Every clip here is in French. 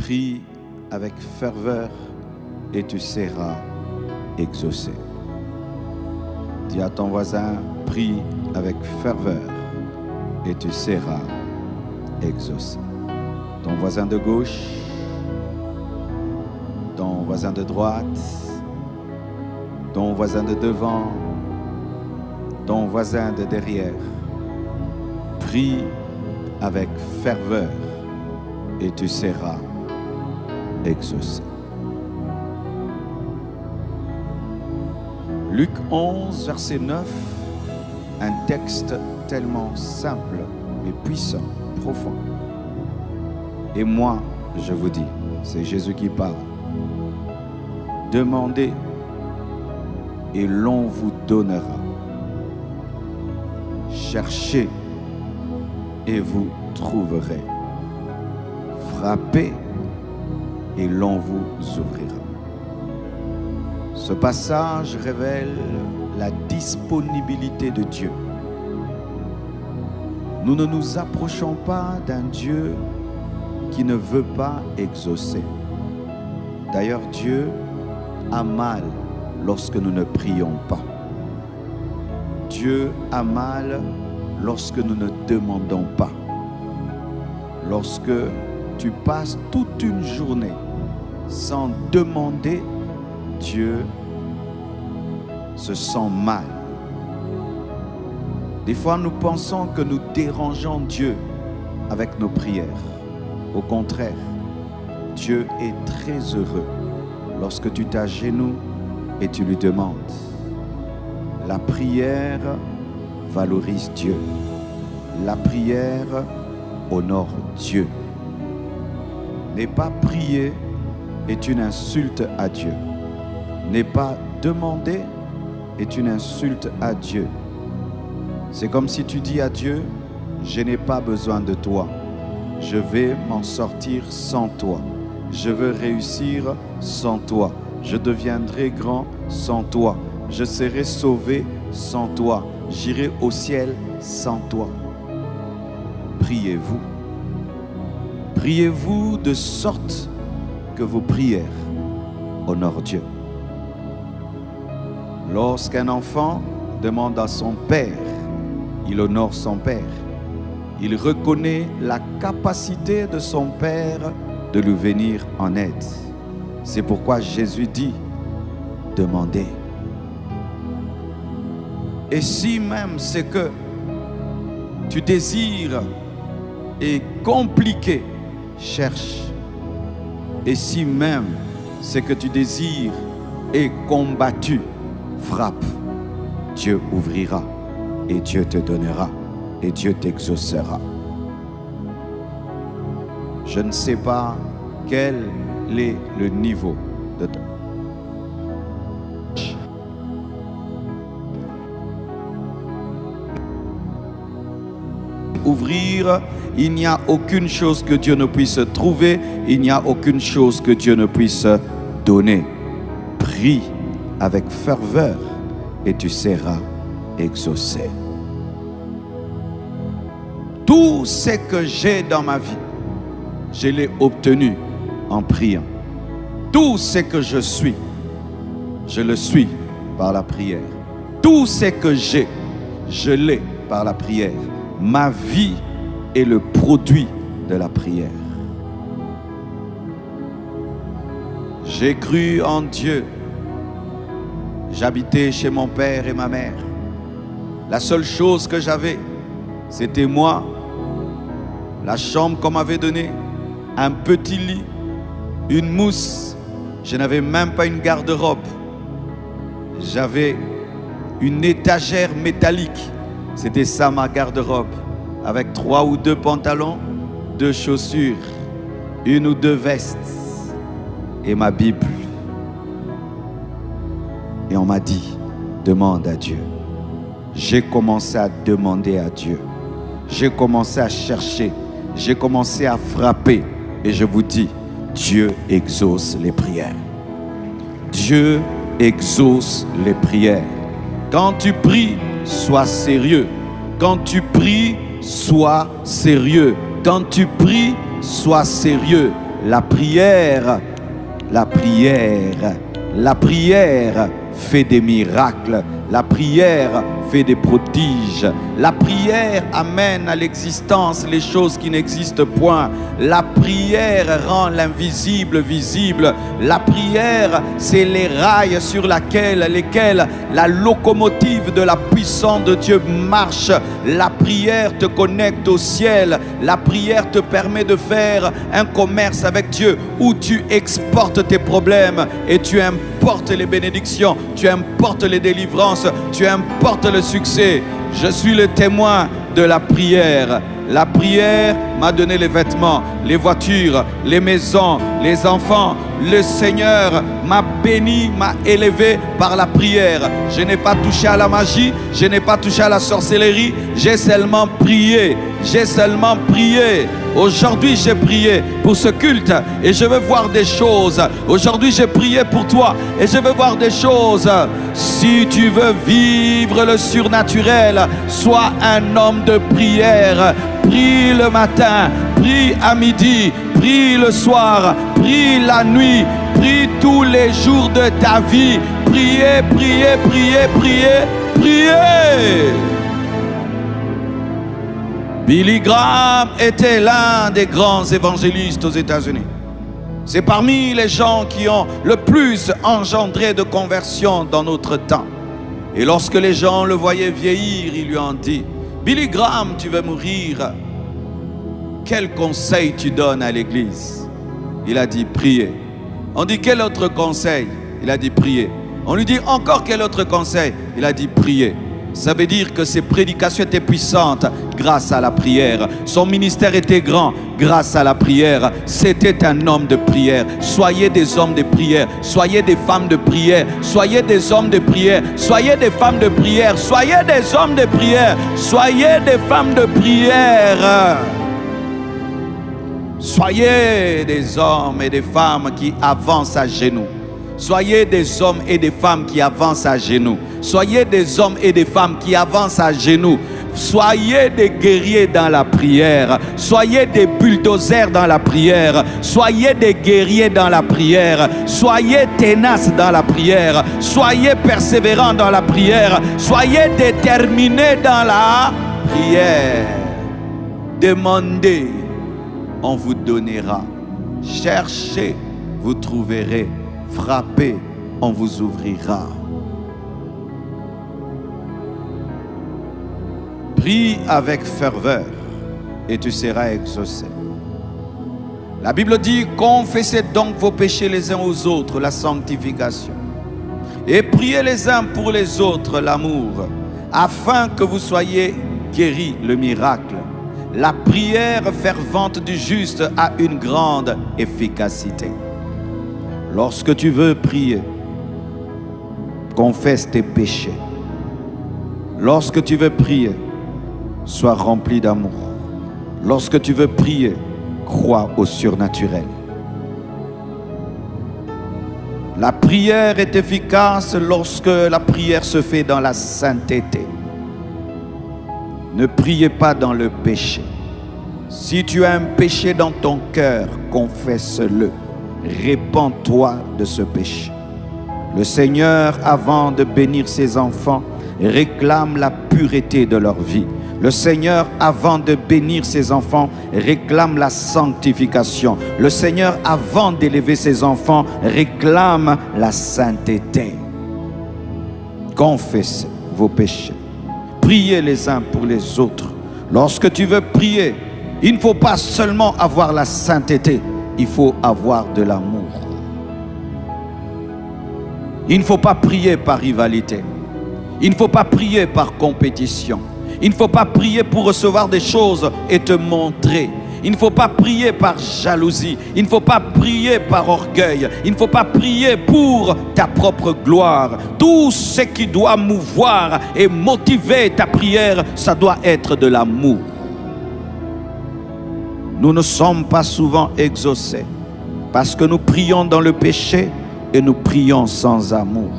Prie avec ferveur et tu seras exaucé. Dis à ton voisin, prie avec ferveur et tu seras exaucé. Ton voisin de gauche, ton voisin de droite, ton voisin de devant, ton voisin de derrière. Prie avec ferveur et tu seras exaucé. Luc 11, verset 9, un texte tellement simple, mais puissant, profond. Et moi, je vous dis, c'est Jésus qui parle. Demandez et l'on vous donnera. Cherchez et vous trouverez. Frappez et l'on vous ouvrira. Ce passage révèle la disponibilité de Dieu. Nous ne nous approchons pas d'un Dieu qui ne veut pas exaucer. D'ailleurs, Dieu a mal lorsque nous ne prions pas. Dieu a mal lorsque nous ne demandons pas. Lorsque tu passes toute une journée sans demander, Dieu se sent mal. Des fois, nous pensons que nous dérangeons Dieu avec nos prières. Au contraire, Dieu est très heureux lorsque tu t'agenouilles et tu lui demandes. La prière valorise Dieu. La prière honore Dieu. Ne pas prier est une insulte à Dieu. Ne pas demander est une insulte à Dieu. C'est comme si tu dis à Dieu, je n'ai pas besoin de toi. Je vais m'en sortir sans toi. Je veux réussir sans toi. Je deviendrai grand sans toi. Je serai sauvé sans toi. J'irai au ciel sans toi. Priez-vous. Priez-vous de sorte que vos prières honorent Dieu. Lorsqu'un enfant demande à son père, il honore son père. Il reconnaît la capacité de son père de lui venir en aide. C'est pourquoi Jésus dit, demandez. Et si même ce que tu désires est compliqué, cherche. Et si même ce que tu désires est combattu, frappe. Dieu ouvrira et Dieu te donnera et Dieu t'exaucera. Je ne sais pas quel est le niveau de ton ouvrir, il n'y a aucune chose que Dieu ne puisse trouver, il n'y a aucune chose que Dieu ne puisse donner. Prie avec ferveur et tu seras exaucé. Tout ce que j'ai dans ma vie, je l'ai obtenu en priant. Tout ce que je suis, je le suis par la prière. Tout ce que j'ai, je l'ai par la prière. Ma vie est le produit de la prière. J'ai cru en Dieu. J'habitais chez mon père et ma mère. La seule chose que j'avais, c'était moi, la chambre qu'on m'avait donnée, un petit lit, une mousse. Je n'avais même pas une garde-robe. J'avais une étagère métallique. C'était ça ma garde-robe. Avec 3 ou 2 pantalons, 2 chaussures, 1 ou 2 vestes et ma Bible. Et on m'a dit, demande à Dieu. J'ai commencé à demander à Dieu. J'ai commencé à chercher. J'ai commencé à frapper. Et je vous dis, Dieu exauce les prières. Dieu exauce les prières. Quand tu pries, sois sérieux. Quand tu pries, sois sérieux. Quand tu pries, sois sérieux. La prière, la prière, la prière fait des miracles. La prière fait des prodiges. La prière amène à l'existence les choses qui n'existent point. La prière rend l'invisible visible. La prière, c'est les rails sur lesquels la locomotive de la puissance de Dieu marche. La prière te connecte au ciel. La prière te permet de faire un commerce avec Dieu où tu exportes tes problèmes et tu importes les bénédictions, tu importes les délivrances, tu importes le succès. Je suis le témoin de la prière. La prière m'a donné les vêtements, les voitures, les maisons, les enfants. Le Seigneur m'a béni, m'a élevé par la prière. Je n'ai pas touché à la magie, je n'ai pas touché à la sorcellerie, j'ai seulement prié. J'ai seulement prié. Aujourd'hui, j'ai prié pour ce culte et je veux voir des choses. Aujourd'hui, j'ai prié pour toi et je veux voir des choses. Si tu veux vivre le surnaturel, sois un homme de prière. Prie le matin, prie à midi, prie le soir, prie la nuit, prie tous les jours de ta vie. Priez, priez, priez, priez, priez. Billy Graham était l'un des grands évangélistes aux États-Unis. C'est parmi les gens qui ont le plus engendré de conversions dans notre temps. Et lorsque les gens le voyaient vieillir, ils lui ont dit: Billy Graham, tu veux mourir. Quel conseil tu donnes à l'église? Il a dit: prier. On dit: quel autre conseil? Il a dit: prier. On lui dit: encore quel autre conseil? Il a dit: prier. Ça veut dire que ses prédications étaient puissantes grâce à la prière. Son ministère était grand grâce à la prière. C'était un homme de prière. Soyez des hommes de prière. Soyez des femmes de prière. Soyez des hommes de prière. Soyez des femmes de prière. Soyez des hommes de prière. Soyez des femmes de prière. Soyez des hommes et des femmes qui avancent à genoux. Soyez des hommes et des femmes qui avancent à genoux. Soyez des hommes et des femmes qui avancent à genoux. Soyez des guerriers dans la prière. Soyez des bulldozers dans la prière. Soyez des guerriers dans la prière. Soyez tenaces dans la prière. Soyez persévérants dans la prière. Soyez déterminés dans la prière. Demandez, on vous donnera. Cherchez, vous trouverez. Frappez, on vous ouvrira. Prie avec ferveur et tu seras exaucé. La Bible dit: confessez donc vos péchés les uns aux autres, la sanctification. Et priez les uns pour les autres, l'amour, afin que vous soyez guéris, le miracle. La prière fervente du juste a une grande efficacité. Lorsque tu veux prier, confesse tes péchés. Lorsque tu veux prier, sois rempli d'amour. Lorsque tu veux prier, crois au surnaturel. La prière est efficace lorsque la prière se fait dans la sainteté. Ne priez pas dans le péché. Si tu as un péché dans ton cœur, confesse-le. Répands-toi de ce péché. Le Seigneur, avant de bénir ses enfants, réclame la pureté de leur vie. Le Seigneur, avant de bénir ses enfants, réclame la sanctification. Le Seigneur, avant d'élever ses enfants, réclame la sainteté. Confessez vos péchés. Priez les uns pour les autres. Lorsque tu veux prier, il ne faut pas seulement avoir la sainteté, il faut avoir de l'amour. Il ne faut pas prier par rivalité. Il ne faut pas prier par compétition. Il ne faut pas prier pour recevoir des choses et te montrer. Il ne faut pas prier par jalousie. Il ne faut pas prier par orgueil. Il ne faut pas prier pour ta propre gloire. Tout ce qui doit mouvoir et motiver ta prière, ça doit être de l'amour. Nous ne sommes pas souvent exaucés parce que nous prions dans le péché et nous prions sans amour.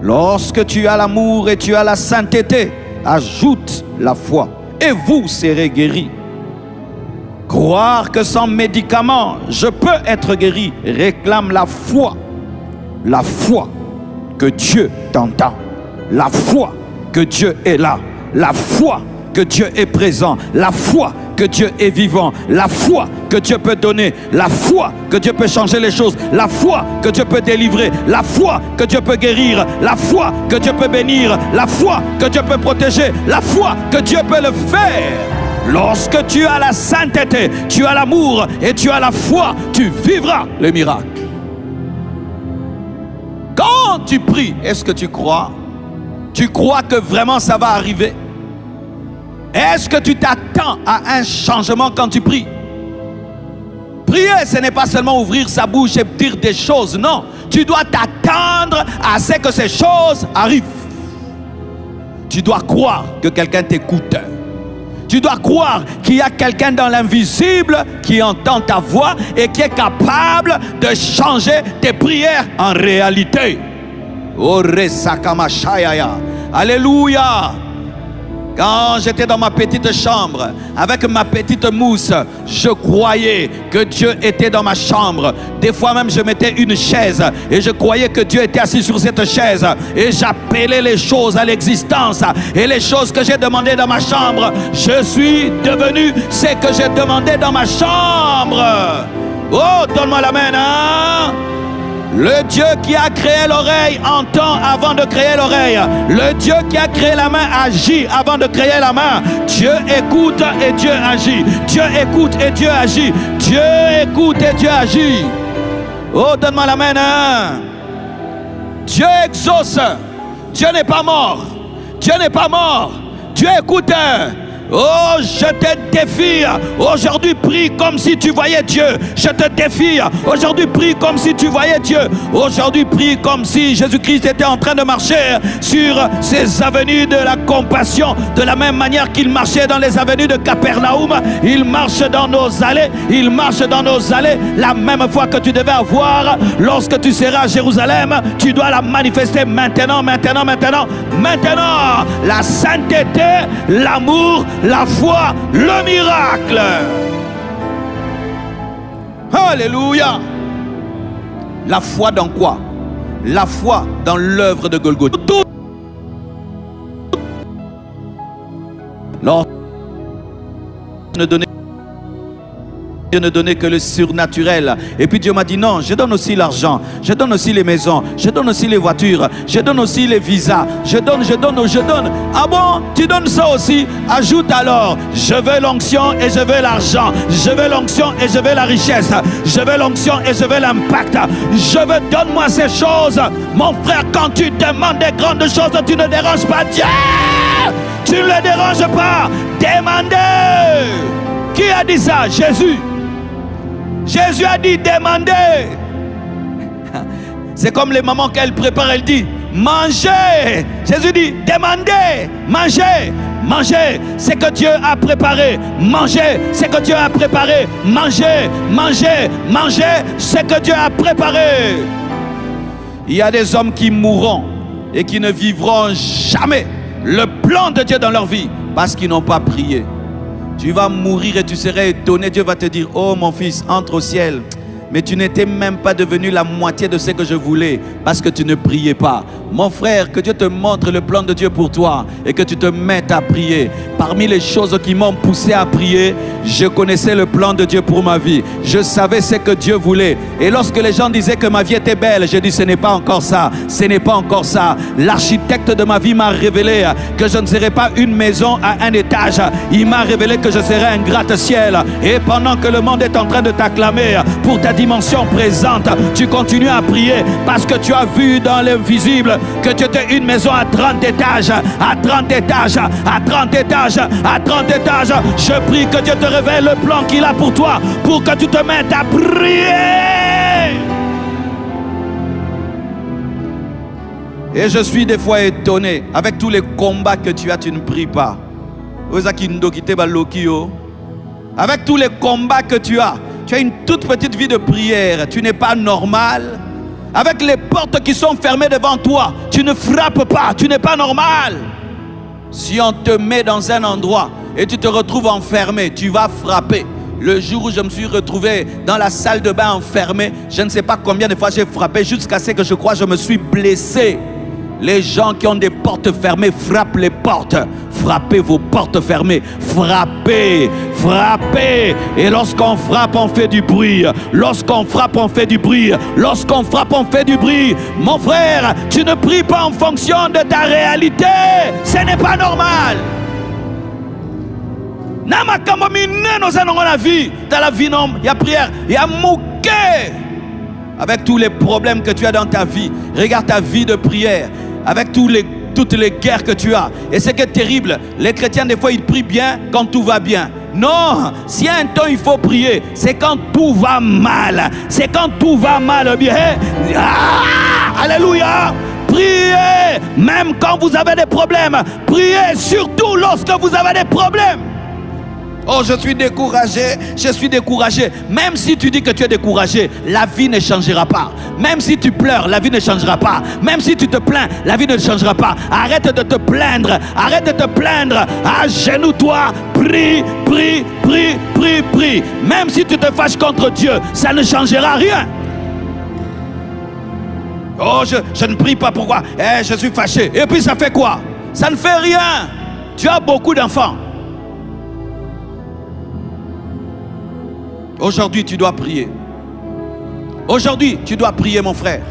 Lorsque tu as l'amour et tu as la sainteté, ajoute la foi et vous serez guéris. Croire que sans médicament, je peux être guéri, réclame la foi. La foi que Dieu t'entend. La foi que Dieu est là. La foi que Dieu est présent. La foi que Dieu est vivant. La foi que Dieu peut donner. La foi que Dieu peut changer les choses. La foi que Dieu peut délivrer. La foi que Dieu peut guérir. La foi que Dieu peut bénir. La foi que Dieu peut protéger. La foi que Dieu peut le faire. Lorsque tu as la sainteté, tu as l'amour et tu as la foi, tu vivras le miracle. Quand tu pries, est-ce que tu crois? Tu crois que vraiment ça va arriver? Est-ce que tu t'attends à un changement quand tu pries? Prier, ce n'est pas seulement ouvrir sa bouche et dire des choses, non. Tu dois t'attendre à ce que ces choses arrivent. Tu dois croire que quelqu'un t'écoute. Tu dois croire qu'il y a quelqu'un dans l'invisible qui entend ta voix et qui est capable de changer tes prières en réalité. Alléluia. Quand j'étais dans ma petite chambre, avec ma petite mousse, je croyais que Dieu était dans ma chambre. Des fois même, je mettais une chaise et je croyais que Dieu était assis sur cette chaise. Et j'appelais les choses à l'existence. Et les choses que j'ai demandées dans ma chambre, je suis devenu ce que j'ai demandé dans ma chambre. Oh, donne-moi l'amen, hein? Le Dieu qui a créé l'oreille entend avant de créer l'oreille. Le Dieu qui a créé la main agit avant de créer la main. Dieu écoute et Dieu agit. Dieu écoute et Dieu agit. Dieu écoute et Dieu agit. Oh, donne-moi la main, hein? Dieu exauce. Dieu n'est pas mort. Dieu n'est pas mort. Dieu écoute. Oh, je te défie. Aujourd'hui, prie comme si tu voyais Dieu. Je te défie. Aujourd'hui, prie comme si tu voyais Dieu. Aujourd'hui, prie comme si Jésus-Christ était en train de marcher sur ces avenues de la compassion. De la même manière qu'il marchait dans les avenues de Capernaum. Il marche dans nos allées. Il marche dans nos allées. La même foi que tu devais avoir lorsque tu seras à Jérusalem, tu dois la manifester maintenant, maintenant, maintenant. Maintenant, la sainteté, l'amour, la foi, le miracle. Alléluia. La foi dans quoi? La foi dans l'œuvre de Golgotha. Lorsque Dieu ne donnait que le surnaturel. Et puis Dieu m'a dit non, je donne aussi l'argent, je donne aussi les maisons, je donne aussi les voitures, je donne aussi les visas, je donne. Ah bon, tu donnes ça aussi? Ajoute alors, je veux l'onction et je veux l'argent, je veux l'onction et je veux la richesse, je veux l'onction et je veux l'impact, je veux, donne-moi ces choses. Mon frère, quand tu demandes des grandes choses, tu ne déranges pas Dieu, tu ne le déranges pas. Demandez. Qui a dit ça? Jésus. Jésus a dit demandez. C'est comme les mamans qu'elles préparent, elle dit mangez. Jésus dit demandez, mangez. Mangez ce que Dieu a préparé. Mangez ce que Dieu a préparé. Mangez, mangez, mangez ce que Dieu a préparé. Il y a des hommes qui mourront et qui ne vivront jamais le plan de Dieu dans leur vie parce qu'ils n'ont pas prié. Tu vas mourir et tu serais étonné. Dieu va te dire, oh mon fils, entre au ciel. Mais tu n'étais même pas devenu la moitié de ce que je voulais parce que tu ne priais pas. Mon frère, que Dieu te montre le plan de Dieu pour toi et que tu te mettes à prier. Parmi les choses qui m'ont poussé à prier, je connaissais le plan de Dieu pour ma vie. Je savais ce que Dieu voulait. Et lorsque les gens disaient que ma vie était belle, j'ai dit ce n'est pas encore ça. Ce n'est pas encore ça. L'architecte de ma vie m'a révélé que je ne serais pas une maison à un étage. Il m'a révélé que je serais un gratte-ciel. Et pendant que le monde est en train de t'acclamer pour ta dimension présente, tu continues à prier parce que tu as vu dans l'invisible que tu étais une maison à 30 étages, à 30 étages, à 30 étages, à 30 étages. Je prie que Dieu te révèle le plan qu'il a pour toi, pour que tu te mettes à prier. Et je suis des fois étonné, avec tous les combats que tu as, tu ne pries pas. Avec tous les combats que tu as une toute petite vie de prière, tu n'es pas normal. Avec les portes qui sont fermées devant toi, tu ne frappes pas, tu n'es pas normal. Si on te met dans un endroit et tu te retrouves enfermé, tu vas frapper. Le jour où je me suis retrouvé dans la salle de bain enfermé, je ne sais pas combien de fois j'ai frappé jusqu'à ce que je crois que je me suis blessé. Les gens qui ont des portes fermées frappent les portes. Frappez vos portes fermées. Frappez, frappez. Et lorsqu'on frappe, on fait du bruit. Lorsqu'on frappe, on fait du bruit. Lorsqu'on frappe, on fait du bruit. Mon frère, tu ne pries pas en fonction de ta réalité. Ce n'est pas normal. Dans la vie, non, il y a prière, il y a mouquet. Avec tous les problèmes que tu as dans ta vie, regarde ta vie de prière. Avec toutes les guerres que tu as. Et ce qui est terrible, les chrétiens, des fois, ils prient bien quand tout va bien. Non, si un temps il faut prier, c'est quand tout va mal. C'est quand tout va mal bien. Ah, alléluia. Priez même quand vous avez des problèmes. Priez surtout lorsque vous avez des problèmes. Oh, je suis découragé. Même si tu dis que tu es découragé, la vie ne changera pas. Même si tu pleures, la vie ne changera pas. Même si tu te plains, la vie ne changera pas. Arrête de te plaindre. Arrête de te plaindre. Agenouille-toi. Prie, prie, prie, prie, prie. Même si tu te fâches contre Dieu, ça ne changera rien. Oh, je ne prie pas, pourquoi? Je suis fâché. Et puis ça fait quoi? Ça ne fait rien. Tu as beaucoup d'enfants. Aujourd'hui, tu dois prier. Aujourd'hui, tu dois prier, mon frère.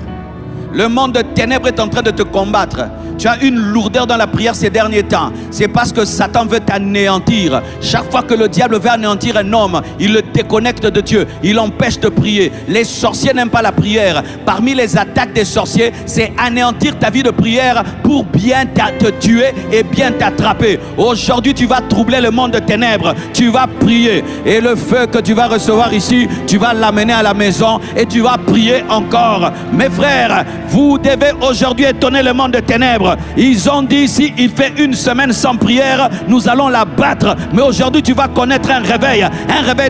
Le monde de ténèbres est en train de te combattre. Tu as une lourdeur dans la prière ces derniers temps. C'est parce que Satan veut t'anéantir. Chaque fois que le diable veut anéantir un homme, il le déconnecte de Dieu. Il l'empêche de prier. Les sorciers n'aiment pas la prière. Parmi les attaques des sorciers, c'est anéantir ta vie de prière pour bien te tuer et bien t'attraper. Aujourd'hui, tu vas troubler le monde de ténèbres. Tu vas prier. Et le feu que tu vas recevoir ici, tu vas l'amener à la maison et tu vas prier encore. Mes frères, vous devez aujourd'hui étonner le monde de ténèbres. Ils ont dit, si il fait une semaine sans prière, nous allons la battre. Mais aujourd'hui, tu vas connaître un réveil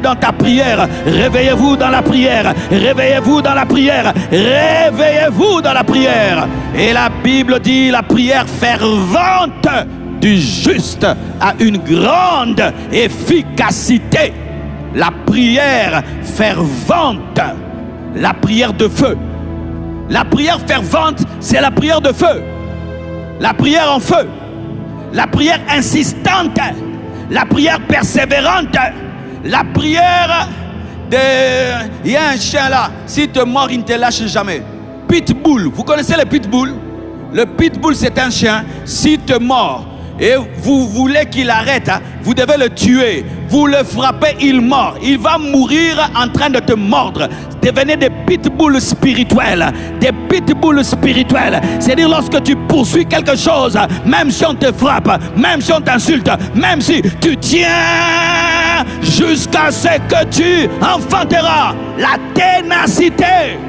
dans ta prière. Réveillez-vous dans la prière. Réveillez-vous dans la prière. Réveillez-vous dans la prière. Et la Bible dit, la prière fervente du juste a une grande efficacité. La prière fervente, la prière de feu. La prière fervente, c'est la prière de feu. La prière en feu. La prière insistante. La prière persévérante. La prière de... Il y a un chien là, s'il te mord, il ne te lâche jamais. Pitbull, vous connaissez le pitbull? Le pitbull, c'est un chien, s'il te mord et vous voulez qu'il arrête, vous devez le tuer. Vous le frappez, il mord. Il va mourir en train de te mordre. Devenez des pitbulls spirituels. Des pitbulls spirituels. C'est-à-dire lorsque tu poursuis quelque chose, même si on te frappe, même si on t'insulte, même si tu tiens jusqu'à ce que tu enfanteras. La ténacité.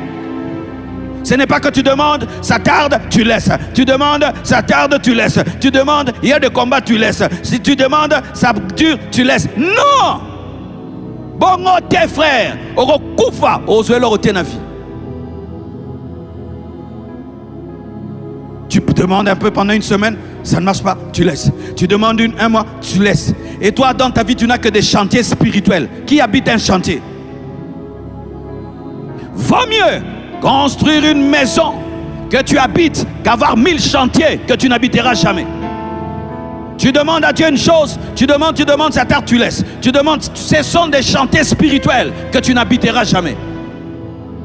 Ce n'est pas que tu demandes, ça tarde, tu laisses. Tu demandes, ça tarde, tu laisses. Tu demandes, il y a des combats, tu laisses. Si tu demandes, ça dure, tu laisses. Non! Bongo tes frères, Orokufa, Ozuelo Tenavi. Tu demandes un peu pendant une semaine, ça ne marche pas, tu laisses. Tu demandes un mois, tu laisses. Et toi, dans ta vie, tu n'as que des chantiers spirituels. Qui habite un chantier? Vaut mieux construire une maison que tu habites qu'avoir 1000 chantiers que tu n'habiteras jamais. Tu demandes à Dieu une chose, tu demandes, ça tarde, tu laisses. Tu demandes, ce sont des chantiers spirituels que tu n'habiteras jamais.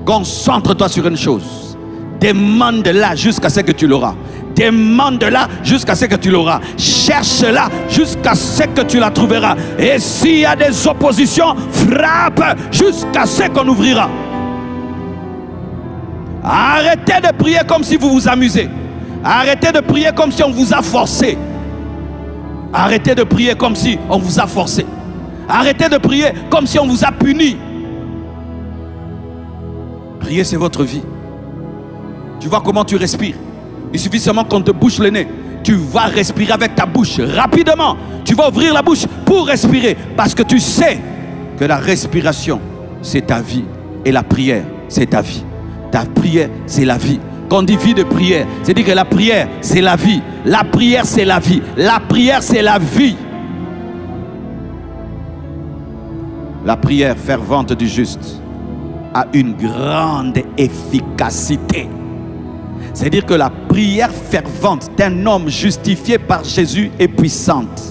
Concentre-toi sur une chose. Demande-la jusqu'à ce que tu l'auras. Demande-la jusqu'à ce que tu l'auras. Cherche-la jusqu'à ce que tu la trouveras. Et s'il y a des oppositions, frappe jusqu'à ce qu'on ouvrira. Arrêtez de prier comme si vous vous amusez. Arrêtez de prier comme si on vous a forcé. Arrêtez de prier comme si on vous a forcé. Arrêtez de prier comme si on vous a puni. Prier, c'est votre vie. Tu vois comment tu respires. Il suffit seulement qu'on te bouche le nez. Tu vas respirer avec ta bouche rapidement. Tu vas ouvrir la bouche pour respirer. Parce que tu sais que la respiration, c'est ta vie. Et la prière, c'est ta vie. Ta prière, c'est la vie. Quand on dit vie de prière, c'est-à-dire que la prière, c'est la vie. La prière, c'est la vie. La prière, c'est la vie. La prière fervente du juste a une grande efficacité. C'est-à-dire que la prière fervente d'un homme justifié par Jésus est puissante.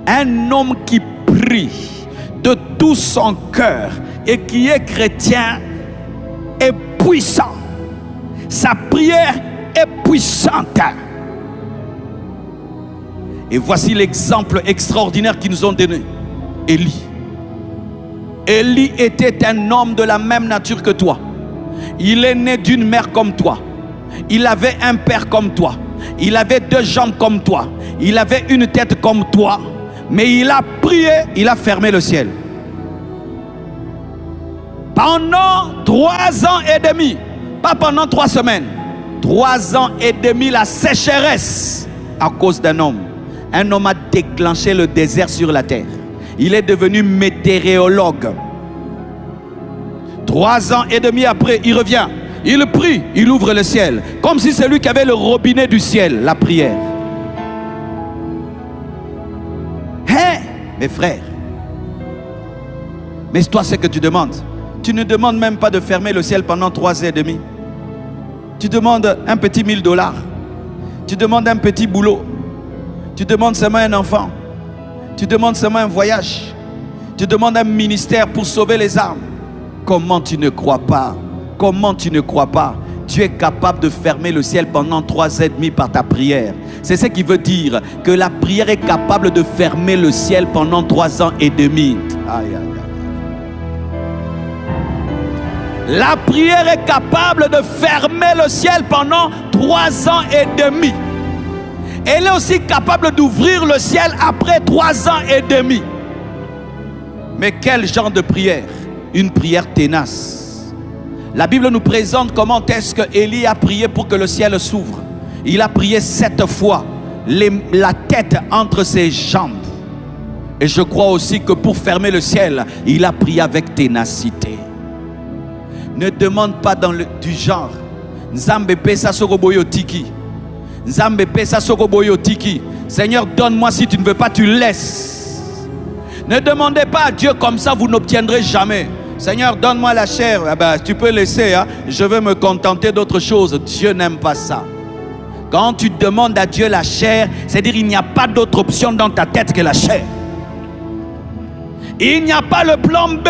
Un homme qui prie de tout son cœur et qui est chrétien est puissant. Sa prière est puissante. Et voici l'exemple extraordinaire qu'ils nous ont donné. Élie. Élie était un homme de la même nature que toi. Il est né d'une mère comme toi. Il avait un père comme toi. Il avait 2 jambes comme toi. Il avait une tête comme toi. Mais il a prié, il a fermé le ciel. Pendant 3 ans et demi, pas pendant 3 semaines, 3 ans et demi, la sécheresse à cause d'un homme. Un homme a déclenché le désert sur la terre. Il est devenu météorologue. 3 ans et demi après, il revient. Il prie, il ouvre le ciel. Comme si c'est lui qui avait le robinet du ciel, la prière. Hein, mes frères. Mais toi, c'est que tu demandes. Tu ne demandes même pas de fermer le ciel pendant 3 ans et demi. Tu demandes un petit $1000. Tu demandes un petit boulot. Tu demandes seulement un enfant. Tu demandes seulement un voyage. Tu demandes un ministère pour sauver les âmes. Comment tu ne crois pas? Comment tu ne crois pas? Tu es capable de fermer le ciel pendant 3 ans et demi par ta prière. C'est ce qui veut dire que la prière est capable de fermer le ciel pendant 3 ans et demi. Aïe, aïe, aïe. La prière est capable de fermer le ciel pendant 3 ans et demi. Elle est aussi capable d'ouvrir le ciel après 3 ans et demi. Mais quel genre de prière? Une prière tenace. La Bible nous présente comment est-ce que Élie a prié pour que le ciel s'ouvre. Il a prié 7 fois, la tête entre ses jambes. Et je crois aussi que pour fermer le ciel, il a prié avec ténacité. Ne demande pas du genre Nzambe pesa sokoboyo tiki. Nzambe pesa sokoboyo tiki. Seigneur, donne-moi, si tu ne veux pas, tu laisses. Ne demandez pas à Dieu comme ça, vous n'obtiendrez jamais. Seigneur, donne-moi la chair. Ah ben, tu peux laisser, hein? Je veux me contenter d'autre chose. Dieu n'aime pas ça. Quand tu demandes à Dieu la chair, c'est-à-dire il n'y a pas d'autre option dans ta tête que la chair. Il n'y a pas le plan B.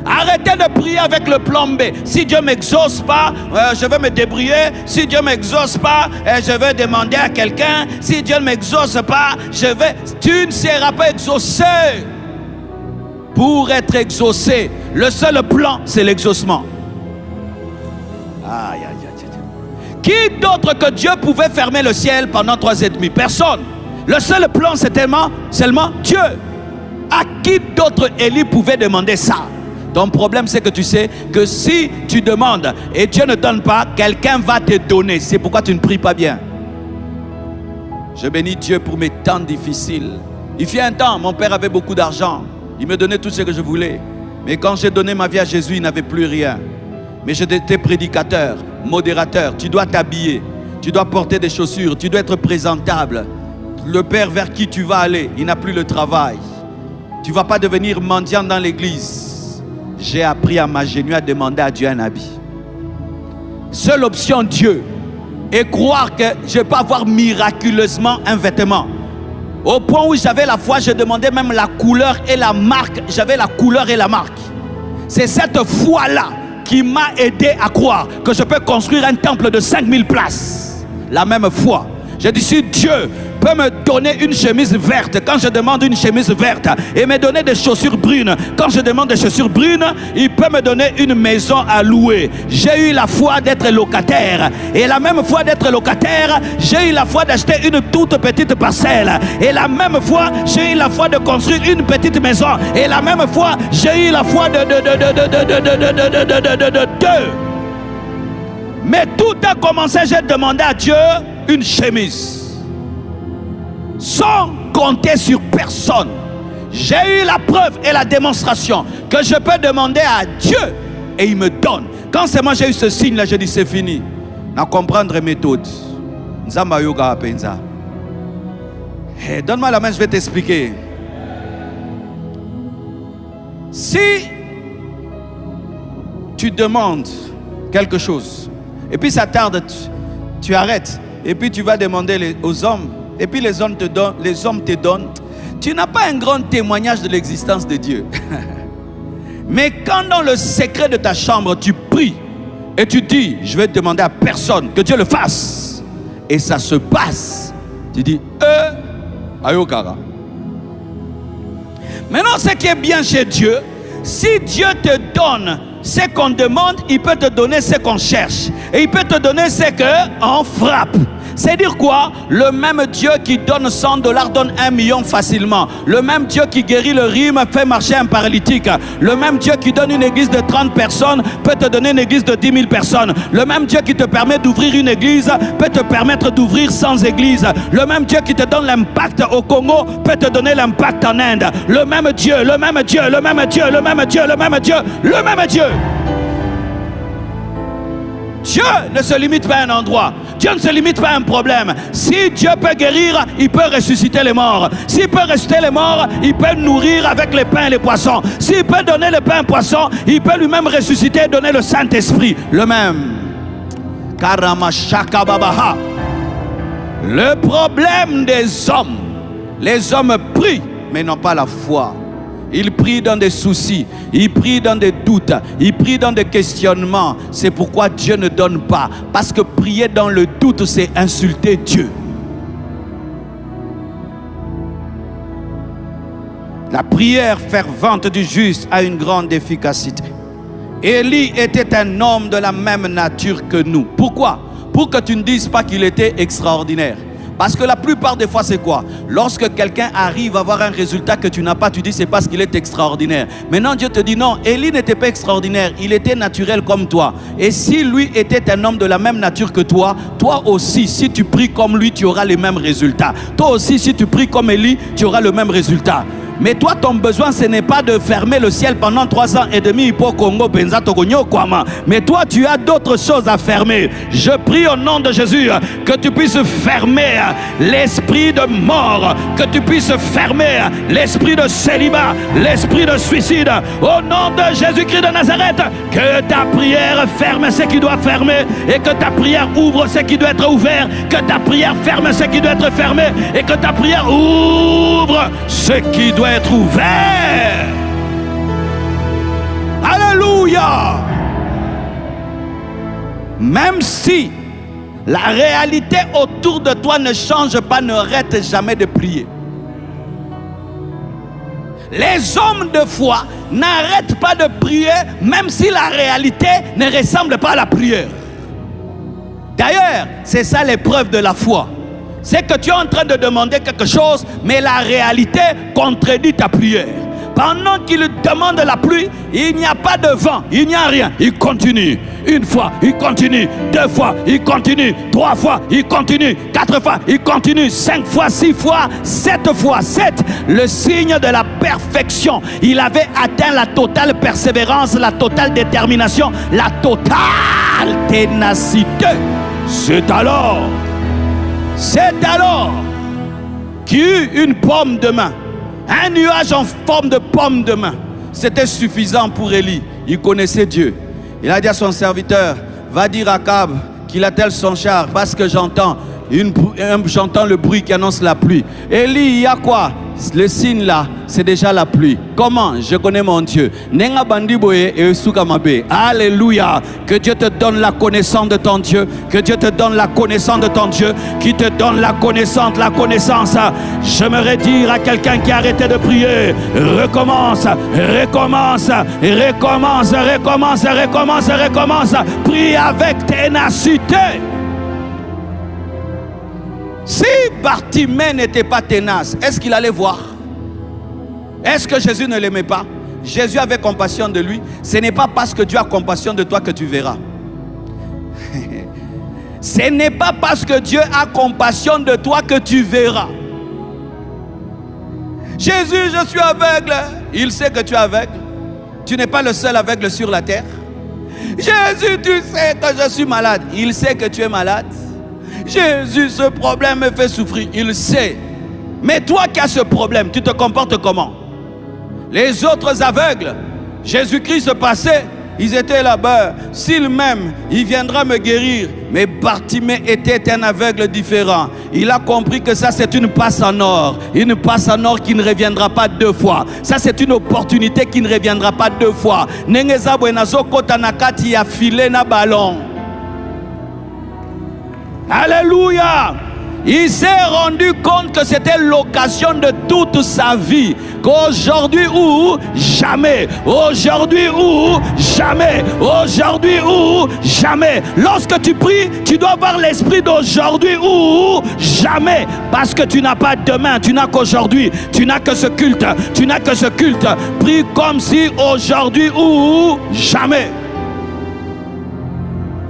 Arrêtez de prier avec le plan B. Si Dieu ne m'exauce pas, je vais me débrouiller. Si Dieu ne m'exauce pas, je vais demander à quelqu'un. Si Dieu ne m'exauce pas, tu ne seras pas exaucé. Pour être exaucé, le seul plan, c'est l'exaucement. Aïe, aïe, aïe, aïe. Qui d'autre que Dieu pouvait fermer le ciel pendant 3 ans et demi? Personne. Le seul plan, c'est seulement Dieu. À qui d'autre Élie pouvait demander ça? Ton problème, c'est que tu sais que si tu demandes et Dieu ne donne pas, quelqu'un va te donner. C'est pourquoi tu ne pries pas bien. Je bénis Dieu pour mes temps difficiles. Il fut un temps, mon père avait beaucoup d'argent. Il me donnait tout ce que je voulais. Mais quand j'ai donné ma vie à Jésus, il n'avait plus rien. Mais j'étais prédicateur, modérateur. Tu dois t'habiller. Tu dois porter des chaussures. Tu dois être présentable. Le père vers qui tu vas aller, il n'a plus le travail. Tu ne vas pas devenir mendiant dans l'église. J'ai appris à m'agenouiller, à demander à Dieu un habit. Seule option Dieu. Et croire que je peux avoir miraculeusement un vêtement. Au point où j'avais la foi, je demandais même la couleur et la marque. J'avais la couleur et la marque. C'est cette foi-là qui m'a aidé à croire que je peux construire un temple de 5000 places. La même foi. J'ai dit, si Dieu peut me donner une chemise verte quand je demande une chemise verte et me donner des chaussures brunes quand je demande des chaussures brunes, il peut me donner une maison à louer. J'ai eu la foi d'être locataire, et la même foi d'être locataire, j'ai eu la foi d'acheter une toute petite parcelle, et la même fois j'ai eu la foi de construire une petite maison, et la même fois j'ai eu la foi de mais tout a commencé, j'ai demandé à Dieu une chemise sans compter sur personne. J'ai eu la preuve et la démonstration que je peux demander à Dieu et il me donne. Quand c'est moi j'ai eu ce signe là, j'ai dit c'est fini. Na comprendre les méthodes. Nzamba yoga penza. Donne-moi la main, je vais t'expliquer. Si tu demandes quelque chose, et puis ça tarde, tu arrêtes, et puis tu vas demander aux hommes, et puis les hommes te donnent, tu n'as pas un grand témoignage de l'existence de Dieu. Mais quand dans le secret de ta chambre, tu pries, et tu dis, je vais demander à personne que Dieu le fasse, et ça se passe, tu dis, Ayokara. Maintenant, ce qui est bien chez Dieu, si Dieu te donne ce qu'on demande, il peut te donner ce qu'on cherche. Et il peut te donner ce qu'on frappe. C'est dire quoi? Le même Dieu qui donne $100 donne 1 million facilement. Le même Dieu qui guérit le rhume fait marcher un paralytique. Le même Dieu qui donne une église de 30 personnes peut te donner une église de 10 000 personnes. Le même Dieu qui te permet d'ouvrir une église peut te permettre d'ouvrir 100 églises. Le même Dieu qui te donne l'impact au Congo peut te donner l'impact en Inde. Le même Dieu, le même Dieu, le même Dieu, le même Dieu, le même Dieu, le même Dieu. Dieu ne se limite pas à un endroit. Dieu ne se limite pas à un problème. Si Dieu peut guérir, il peut ressusciter les morts. S'il peut ressusciter les morts, il peut nourrir avec les pains et les poissons. S'il peut donner les pains et les poissons, il peut lui-même ressusciter et donner le Saint-Esprit. Le même. Karamashakababaha. Le problème des hommes, les hommes prient, mais n'ont pas la foi. Ils prient dans des soucis, ils prient dans des doutes, ils prient dans des questionnements. C'est pourquoi Dieu ne donne pas. Parce que prier dans le doute, c'est insulter Dieu. La prière fervente du juste a une grande efficacité. Élie était un homme de la même nature que nous. Pourquoi? Pour que tu ne dises pas qu'il était extraordinaire. Parce que la plupart des fois, c'est quoi? Lorsque quelqu'un arrive à avoir un résultat que tu n'as pas, tu dis c'est parce qu'il est extraordinaire. Maintenant, Dieu te dit non, Élie n'était pas extraordinaire, il était naturel comme toi. Et si lui était un homme de la même nature que toi, toi aussi, si tu pries comme lui, tu auras les mêmes résultats. Toi aussi, si tu pries comme Élie, tu auras le même résultat. Mais toi, ton besoin, ce n'est pas de fermer le ciel pendant 3 ans et demi pour Congo, Benza, Togonyo, Kwama. Mais toi, tu as d'autres choses à fermer. Je prie au nom de Jésus que tu puisses fermer l'esprit de mort, que tu puisses fermer l'esprit de célibat, l'esprit de suicide. Au nom de Jésus-Christ de Nazareth, que ta prière ferme ce qui doit fermer et que ta prière ouvre ce qui doit être ouvert, que ta prière ferme ce qui doit être fermé et que ta prière ouvre ce qui doit être ouvert. Alléluia. Même si la réalité autour de toi ne change pas, n'arrête jamais de prier. Les hommes de foi n'arrêtent pas de prier même si la réalité ne ressemble pas à la prière. D'ailleurs, c'est ça l'épreuve de la foi. C'est que tu es en train de demander quelque chose, mais la réalité contredit ta prière. Pendant qu'il demande la pluie, il n'y a pas de vent, il n'y a rien. Il continue. 1 fois, il continue. 2 fois, il continue. 3 fois, il continue. 4 fois, il continue. 5 fois, 6 fois, 7 fois. 7, le signe de la perfection. Il avait atteint la totale persévérance, la totale détermination, la totale ténacité. C'est alors qu'il eut une pomme de main. Un nuage en forme de pomme de main. C'était suffisant pour Élie. Il connaissait Dieu. Il a dit à son serviteur, va dire à Akab qu'il attelle son char parce que j'entends le bruit qui annonce la pluie. Élie, il y a quoi? Le signe là, c'est déjà la pluie. Comment? Je connais mon Dieu. Alléluia. Que Dieu te donne la connaissance de ton Dieu. Que Dieu te donne la connaissance de ton Dieu. Qui te donne la connaissance. J'aimerais dire à quelqu'un qui a arrêté de prier, recommence. Prie avec ténacité. Si Bartimée n'était pas ténace, est-ce qu'il allait voir? Est-ce que Jésus ne l'aimait pas? Jésus avait compassion de lui. Ce n'est pas parce que Dieu a compassion de toi que tu verras. Ce n'est pas parce que Dieu a compassion de toi que tu verras. Jésus, je suis aveugle. Il sait que tu es aveugle. Tu n'es pas le seul aveugle sur la terre. Jésus, tu sais que je suis malade. Il sait que tu es malade. Jésus, ce problème me fait souffrir. Il sait. Mais toi qui as ce problème, tu te comportes comment? Les autres aveugles, Jésus-Christ se passait, ils étaient là-bas. S'il m'aime, il viendra me guérir. Mais Bartimée était un aveugle différent. Il a compris que ça, c'est une passe en or. Une passe en or qui ne reviendra pas deux fois. Ça, c'est une opportunité qui ne reviendra pas deux fois. Nengeza bwenazo kota nakati ya filet na ballon. Alléluia. Il s'est rendu compte que c'était l'occasion de toute sa vie. Qu'aujourd'hui ou jamais. Aujourd'hui ou jamais. Aujourd'hui ou jamais. Lorsque tu pries, tu dois avoir l'esprit d'aujourd'hui ou jamais. Parce que tu n'as pas demain, tu n'as qu'aujourd'hui. Tu n'as que ce culte. Tu n'as que ce culte. Prie comme si aujourd'hui ou jamais.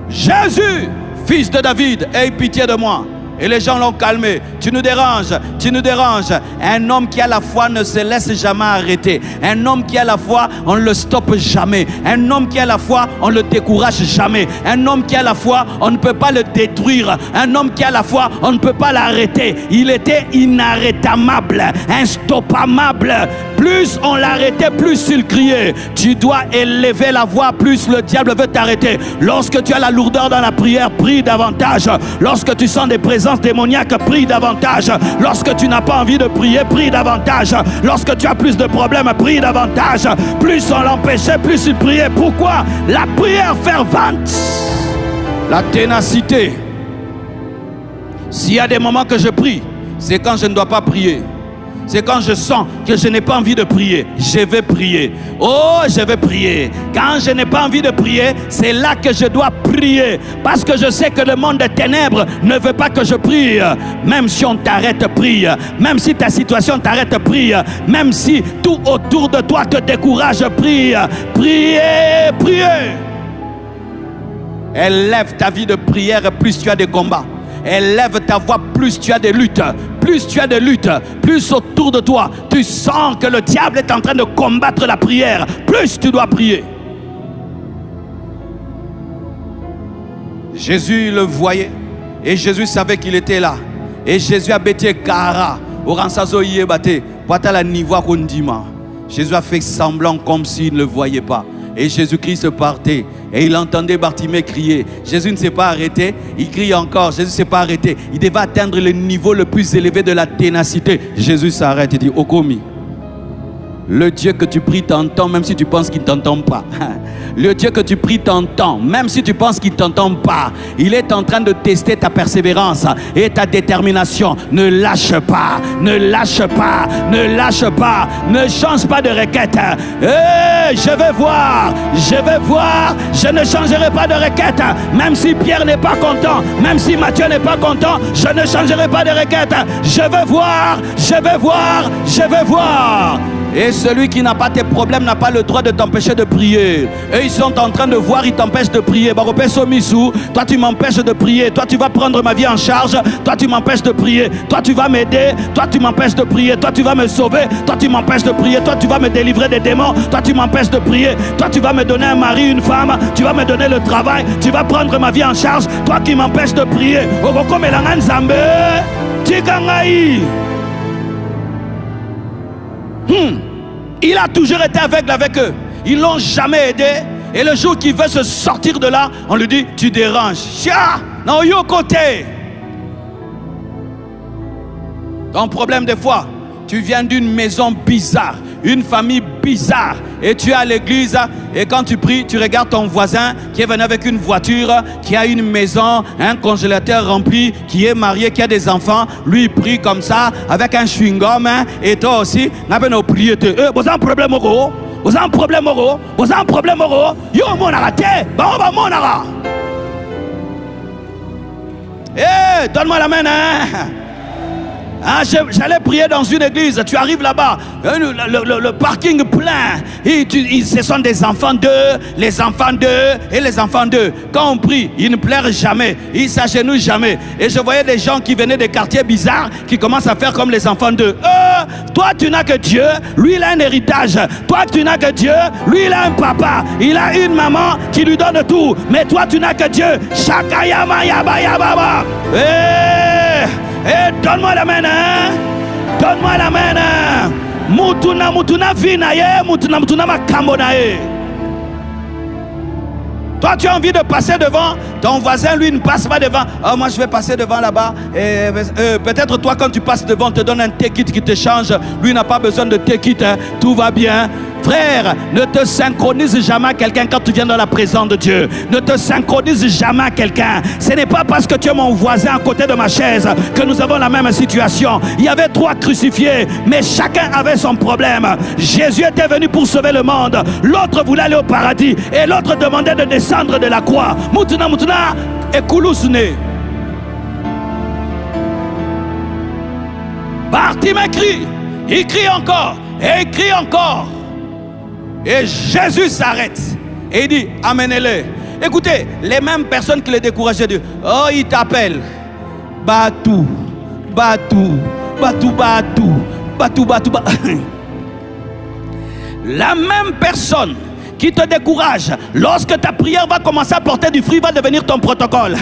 Jésus, fils de David, aie pitié de moi. Et les gens l'ont calmé. Tu nous déranges, tu nous déranges. Un homme qui a la foi ne se laisse jamais arrêter. Un homme qui a la foi, on ne le stoppe jamais. Un homme qui a la foi, on ne le décourage jamais. Un homme qui a la foi, on ne peut pas le détruire. Un homme qui a la foi, on ne peut pas l'arrêter. Il était inarrêtable, instoppable. Plus on l'arrêtait, plus il criait. Tu dois élever la voix, plus le diable veut t'arrêter. Lorsque tu as la lourdeur dans la prière, prie davantage. Lorsque tu sens des présences démoniaque, prie davantage. Lorsque tu n'as pas envie de prier, prie davantage. Lorsque tu as plus de problèmes, prie davantage. Plus on l'empêchait, plus il priait. Pourquoi? La prière fervente, la ténacité. S'il y a des moments que je prie, c'est quand je ne dois pas prier. C'est quand je sens que je n'ai pas envie de prier, je vais prier. Oh, je vais prier. Quand je n'ai pas envie de prier, c'est là que je dois prier. Parce que je sais que le monde des ténèbres ne veut pas que je prie. Même si on t'arrête, prie. Même si ta situation t'arrête, prie. Même si tout autour de toi te décourage, prie. Priez, priez. Élève ta vie de prière, plus tu as des combats. Élève ta voix, plus tu as des luttes. Plus tu as des luttes, plus autour de toi, tu sens que le diable est en train de combattre la prière. Plus tu dois prier. Jésus le voyait et Jésus savait qu'il était là. Et Jésus a bêté Kara. Jésus a fait semblant comme s'il ne le voyait pas. Et Jésus-Christ partait. Et il entendait Bartimée crier. Jésus ne s'est pas arrêté. Il crie encore. Jésus ne s'est pas arrêté. Il devait atteindre le niveau le plus élevé de la ténacité. Jésus s'arrête et dit, Okomi, le Dieu que tu pries t'entend même si tu penses qu'il ne t'entend pas. Le Dieu que tu pries t'entend même si tu penses qu'il ne t'entend pas. Il est en train de tester ta persévérance et ta détermination. Ne lâche pas, ne lâche pas, ne lâche pas. Ne change pas de requête. Je vais voir, je vais voir. Je ne changerai pas de requête. Même si Pierre n'est pas content, même si Matthieu n'est pas content, je ne changerai pas de requête. Je vais voir, je vais voir, je vais voir. Et celui qui n'a pas tes problèmes n'a pas le droit de t'empêcher de prier. Eux, ils sont en train de voir, ils t'empêchent de prier. Toi, tu m'empêches de prier. Toi, tu vas prendre ma vie en charge. Toi, tu m'empêches de prier. Toi, tu vas m'aider. Toi, tu m'empêches de prier. Toi, tu vas me sauver. Toi, tu m'empêches de prier. Toi, tu vas me délivrer des démons. Toi, tu m'empêches de prier. Toi, tu vas me donner un mari, une femme. Tu vas me donner le travail. Tu vas prendre ma vie en charge. Toi qui m'empêches de prier. Il a toujours été aveugle avec eux. Ils l'ont jamais aidé. Et le jour qu'il veut se sortir de là, on lui dit, tu déranges. Chia, non, yo côté. Ton problème des fois, tu viens d'une maison bizarre, une famille bizarre, et tu es à l'église, et quand tu pries, tu regardes ton voisin qui est venu avec une voiture, qui a une maison, un congélateur rempli, qui est marié, qui a des enfants. Lui il prie comme ça, avec un chewing-gum, et toi aussi, n'a pas nos prières. Vous avez un problème au gros? Vous avez un problème au gros? Vous avez un problème au gros? Yo mon arrêté, bah on va mon arrêt. Eh, donne-moi la main, hein? Ah, j'allais prier dans une église, tu arrives là-bas, le parking plein, et ce sont des enfants d'eux, les enfants d'eux et les enfants d'eux. Quand on prie, ils ne pleurent jamais, ils s'agenouillent jamais. Et je voyais des gens qui venaient des quartiers bizarres, qui commencent à faire comme les enfants d'eux. Toi tu n'as que Dieu, lui il a un héritage. Toi tu n'as que Dieu, lui il a un papa, il a une maman qui lui donne tout. Mais toi tu n'as que Dieu. Shakayama yaba yababa. Donne-moi la main, hein? Donne-moi la main, hein? Mutuna vina ye, mutuna makambo na ye. Toi, tu as envie de passer devant, ton voisin, lui, ne passe pas devant. Oh, moi, je vais passer devant là-bas. Peut-être toi, quand tu passes devant, on te donne un take-it qui te change. Lui n'a pas besoin de take-it, hein. Tout va bien. Frère, ne te synchronise jamais à quelqu'un quand tu viens dans la présence de Dieu. Ne te synchronise jamais à quelqu'un. Ce n'est pas parce que tu es mon voisin à côté de ma chaise que nous avons la même situation. Il y avait 3 crucifiés, mais chacun avait son problème. Jésus était venu pour sauver le monde. L'autre voulait aller au paradis et l'autre demandait de descendre de la croix. Mutuna et Koulousne. Bartimée crie, il crie encore et il crie encore. Et Jésus s'arrête et il dit, amenez-le. Écoutez, les mêmes personnes qui les décourageaient, disent, oh, il t'appelle. Batou. La même personne qui te décourage, lorsque ta prière va commencer à porter du fruit, va devenir ton protocole.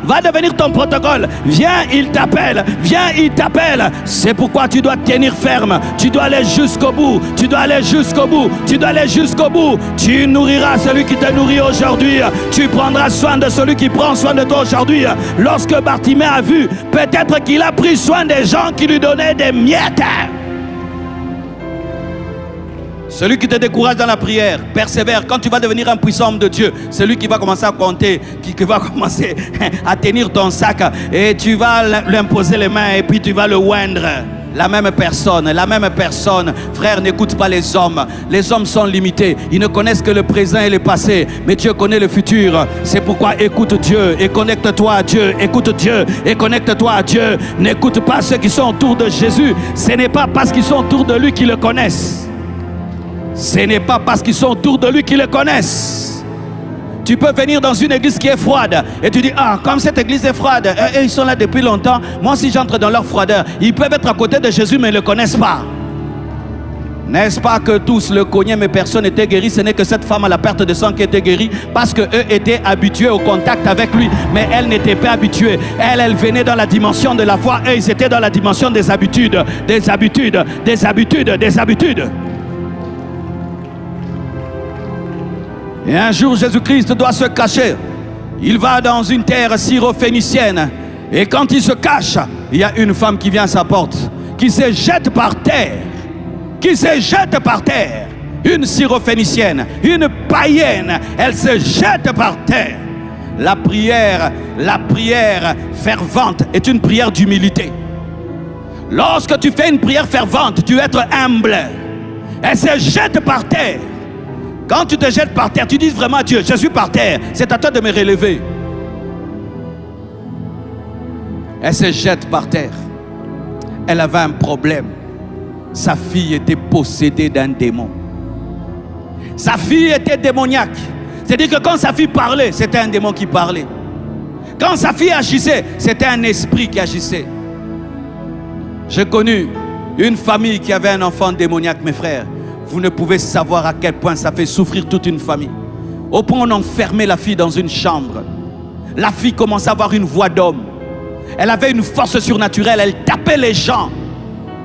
Va devenir ton protocole. Viens, il t'appelle. Viens, il t'appelle. C'est pourquoi tu dois tenir ferme. Tu dois aller jusqu'au bout. Tu dois aller jusqu'au bout. Tu dois aller jusqu'au bout. Tu nourriras celui qui te nourrit aujourd'hui. Tu prendras soin de celui qui prend soin de toi aujourd'hui. Lorsque Bartimée a vu, peut-être qu'il a pris soin des gens qui lui donnaient des miettes. Celui qui te décourage dans la prière, persévère. Quand tu vas devenir un puissant homme de Dieu, c'est lui qui va commencer à compter, qui va commencer à tenir ton sac et tu vas lui imposer les mains et puis tu vas le oindre. La même personne. Frère, n'écoute pas les hommes. Les hommes sont limités. Ils ne connaissent que le présent et le passé. Mais Dieu connaît le futur. C'est pourquoi écoute Dieu et connecte-toi à Dieu. Écoute Dieu et connecte-toi à Dieu. N'écoute pas ceux qui sont autour de Jésus. Ce n'est pas parce qu'ils sont autour de lui qu'ils le connaissent. Ce n'est pas parce qu'ils sont autour de lui qu'ils le connaissent. Tu peux venir dans une église qui est froide et tu dis, ah, comme cette église est froide, ils sont là depuis longtemps, moi si j'entre dans leur froideur, ils peuvent être à côté de Jésus mais ils ne le connaissent pas. N'est-ce pas que tous le cognaient mais personne n'était guéri? Ce n'est que cette femme à la perte de sang qui était guérie parce qu'eux étaient habitués au contact avec lui, mais elle n'était pas habituée. Elle venait dans la dimension de la foi, eux ils étaient dans la dimension des habitudes. Et un jour, Jésus-Christ doit se cacher. Il va dans une terre syro-phénicienne. Et quand il se cache, il y a une femme qui vient à sa porte, qui se jette par terre. Une syro-phénicienne, une païenne, elle se jette par terre. La prière fervente est une prière d'humilité. Lorsque tu fais une prière fervente, tu dois être humble. Elle se jette par terre. Quand tu te jettes par terre, tu dis vraiment à Dieu, je suis par terre, c'est à toi de me relever. Elle se jette par terre. Elle avait un problème. Sa fille était possédée d'un démon. Sa fille était démoniaque. C'est-à-dire que quand sa fille parlait, c'était un démon qui parlait. Quand sa fille agissait, c'était un esprit qui agissait. J'ai connu une famille qui avait un enfant démoniaque, mes frères. Vous ne pouvez savoir à quel point ça fait souffrir toute une famille. Au point où on enfermait la fille dans une chambre. La fille commençait à avoir une voix d'homme. Elle avait une force surnaturelle, elle tapait les gens.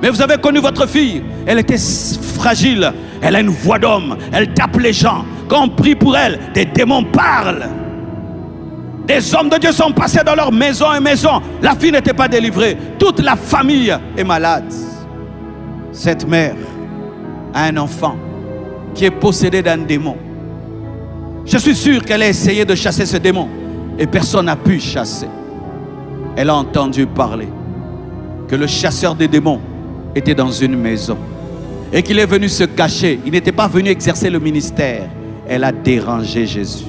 Mais vous avez connu votre fille, elle était fragile, elle a une voix d'homme, elle tape les gens. Quand on prie pour elle, des démons parlent. Des hommes de Dieu sont passés dans leur maison et maison. La fille n'était pas délivrée. Toute la famille est malade. Cette mère a un enfant qui est possédé d'un démon. Je suis sûr qu'elle a essayé de chasser ce démon et personne n'a pu chasser. Elle a entendu parler que le chasseur des démons était dans une maison et qu'il est venu se cacher. Il n'était pas venu exercer le ministère. Elle a dérangé Jésus.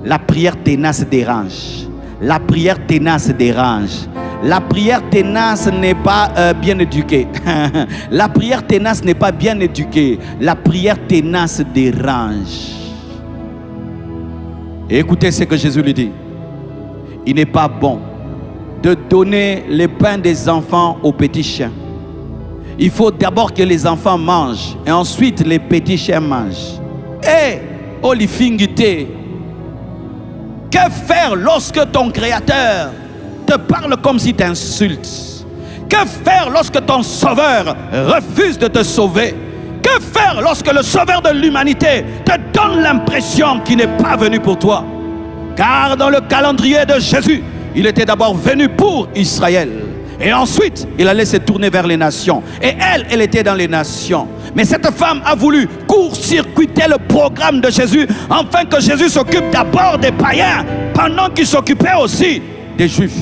La prière ténace dérange. La prière ténace dérange. La prière ténace n'est pas bien éduquée. La prière ténace n'est pas bien éduquée. La prière ténace dérange. Et écoutez ce que Jésus lui dit. Il n'est pas bon de donner le pain des enfants aux petits chiens. Il faut d'abord que les enfants mangent et ensuite les petits chiens mangent. Et olifingité, que faire lorsque ton créateur te parle comme si t'insultes? Que faire lorsque ton sauveur refuse de te sauver? Que faire lorsque le sauveur de l'humanité te donne l'impression qu'il n'est pas venu pour toi? Car dans le calendrier de Jésus, il était d'abord venu pour Israël. Et ensuite, il allait se tourner vers les nations. Et elle était dans les nations. Mais cette femme a voulu court-circuiter le programme de Jésus, afin que Jésus s'occupe d'abord des païens, pendant qu'il s'occupait aussi des Juifs.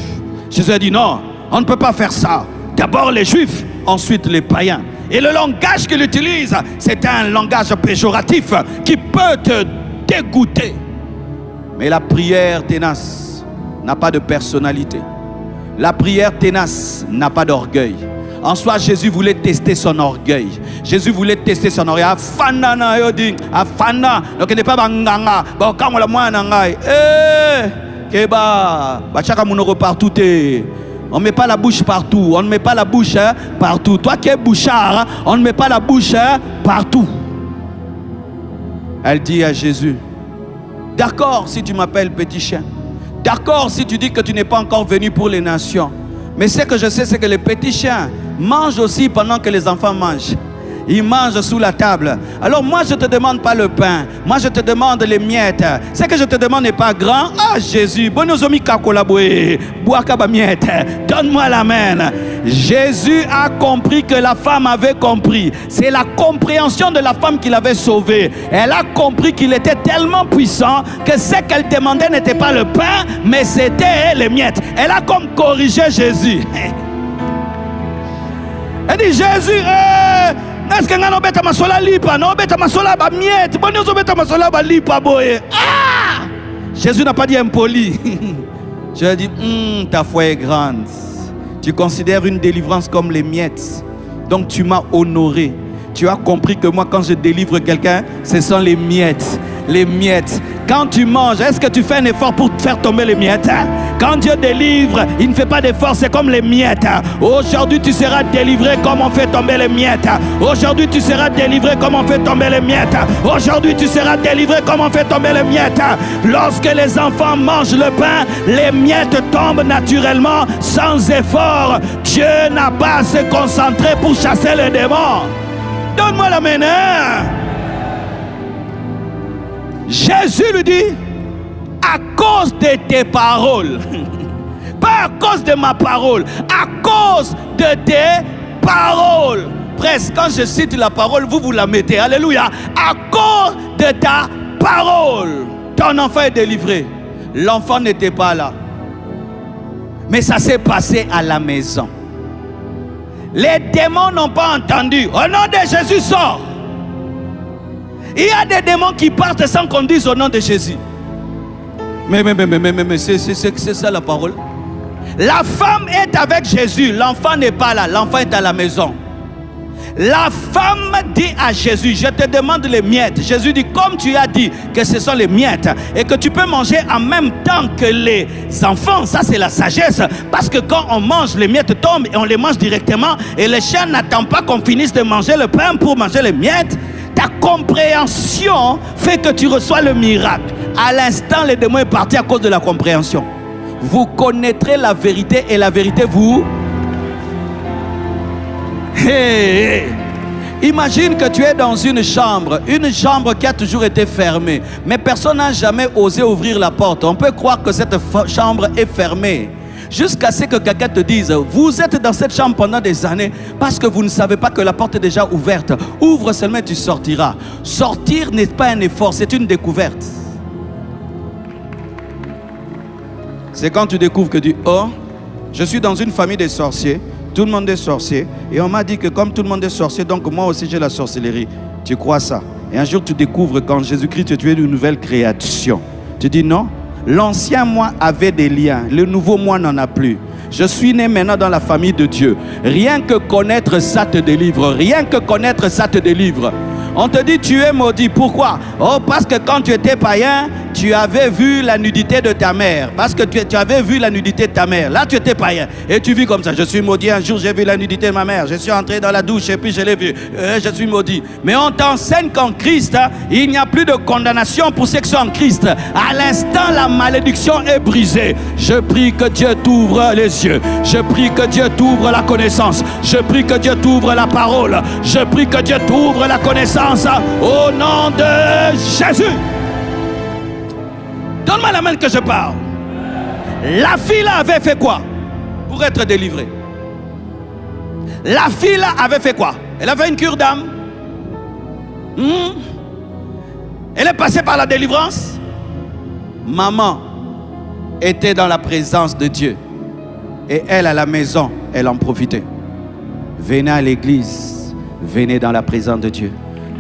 Jésus a dit non, on ne peut pas faire ça. D'abord les Juifs, ensuite les païens. Et le langage qu'il utilise, c'est un langage péjoratif qui peut te dégoûter. Mais la prière ténace n'a pas de personnalité. La prière ténace n'a pas d'orgueil. En soi, Jésus voulait tester son orgueil. Jésus voulait tester son orgueil. Afana na yodi, afana. Donc il n'est pas banganga. Bon, quand on l'a moins nangai. Keba, bachaka mounoro partout. On ne met pas la bouche partout. On ne met pas la bouche partout. Toi qui es bouchard, on ne met pas la bouche partout. Elle dit à Jésus, d'accord si tu m'appelles petit chien. D'accord si tu dis que tu n'es pas encore venu pour les nations. Mais ce que je sais, c'est que les petits chiens mangent aussi pendant que les enfants mangent. Ils mangent sous la table. Alors moi, je ne te demande pas le pain. Moi, je te demande les miettes. Ce que je te demande n'est pas grand. Ah, Jésus, donne-moi la main. Jésus a compris que la femme avait compris. C'est la compréhension de la femme qui l'avait sauvée. Elle a compris qu'il était tellement puissant que ce qu'elle demandait n'était pas le pain, mais c'était les miettes. Elle a comme corrigé Jésus. Elle dit, Jésus, est-ce que nous beta masola lipa, non beta masola ba miette, bon nous beta masola ba lipa boye. Ah! Jésus n'a pas dit impoli. Je lui ai dit, ta foi est grande. Tu considères une délivrance comme les miettes. Donc tu m'as honoré. Tu as compris que moi, quand je délivre quelqu'un, ce sont les miettes. Les miettes. Quand tu manges, est-ce que tu fais un effort pour faire tomber les miettes? Quand Dieu délivre, il ne fait pas d'effort, c'est comme les miettes. Aujourd'hui, tu seras délivré comme on fait tomber les miettes. Aujourd'hui, tu seras délivré comme on fait tomber les miettes. Aujourd'hui, tu seras délivré comme on fait tomber les miettes. Lorsque les enfants mangent le pain, les miettes tombent naturellement, sans effort. Dieu n'a pas à se concentrer pour chasser les démons. Donne-moi la main. Jésus lui dit, à cause de tes paroles, pas à cause de ma parole, à cause de tes paroles. Presque, quand je cite la parole, vous la mettez. Alléluia. À cause de ta parole, ton enfant est délivré. L'enfant n'était pas là. Mais ça s'est passé à la maison. Les démons n'ont pas entendu. Au nom de Jésus, sort. Il y a des démons qui partent sans qu'on dise au nom de Jésus. Mais c'est ça la parole. La femme est avec Jésus. L'enfant n'est pas là. L'enfant est à la maison. La femme dit à Jésus, je te demande les miettes. Jésus dit, comme tu as dit que ce sont les miettes et que tu peux manger en même temps que les enfants, ça c'est la sagesse. Parce que quand on mange, les miettes tombent et on les mange directement. Et le chien n'attend pas qu'on finisse de manger le pain pour manger les miettes. Ta compréhension fait que tu reçois le miracle. À l'instant, le démon est parti à cause de la compréhension. Vous connaîtrez la vérité et la vérité vous... Hey. Imagine que tu es dans une chambre qui a toujours été fermée, mais personne n'a jamais osé ouvrir la porte. On peut croire que cette chambre est fermée jusqu'à ce que quelqu'un te dise, vous êtes dans cette chambre pendant des années parce que vous ne savez pas que la porte est déjà ouverte. Ouvre seulement et tu sortiras. Sortir n'est pas un effort, c'est une découverte. C'est quand tu découvres que je suis dans une famille de sorciers. Tout le monde est sorcier. Et on m'a dit que comme tout le monde est sorcier, donc moi aussi j'ai la sorcellerie. Tu crois ça? Et un jour tu découvres qu'en Jésus-Christ tu es une nouvelle création. Tu dis non, l'ancien moi avait des liens. Le nouveau moi n'en a plus. Je suis né maintenant dans la famille de Dieu. Rien que connaître ça te délivre. Rien que connaître ça te délivre. On te dit tu es maudit. Pourquoi? Oh, parce que quand tu étais païen, tu avais vu la nudité de ta mère. Parce que tu avais vu la nudité de ta mère. Là, tu étais païen. Et tu vis comme ça. Je suis maudit. Un jour, j'ai vu la nudité de ma mère. Je suis entré dans la douche et puis je l'ai vu. Je suis maudit. Mais on t'enseigne qu'en Christ, il n'y a plus de condamnation pour ceux qui sont en Christ. À l'instant, la malédiction est brisée. Je prie que Dieu t'ouvre les yeux. Je prie que Dieu t'ouvre la connaissance. Je prie que Dieu t'ouvre la parole. Je prie que Dieu t'ouvre la connaissance. Au nom de Jésus. Donne-moi la main que je parle. La fille là avait fait quoi pour être délivrée? La fille là avait fait quoi? Elle avait une cure d'âme. Elle est passée par la délivrance. Maman était dans la présence de Dieu. Et elle, à la maison, elle en profitait. Venez à l'église. Venez dans la présence de Dieu.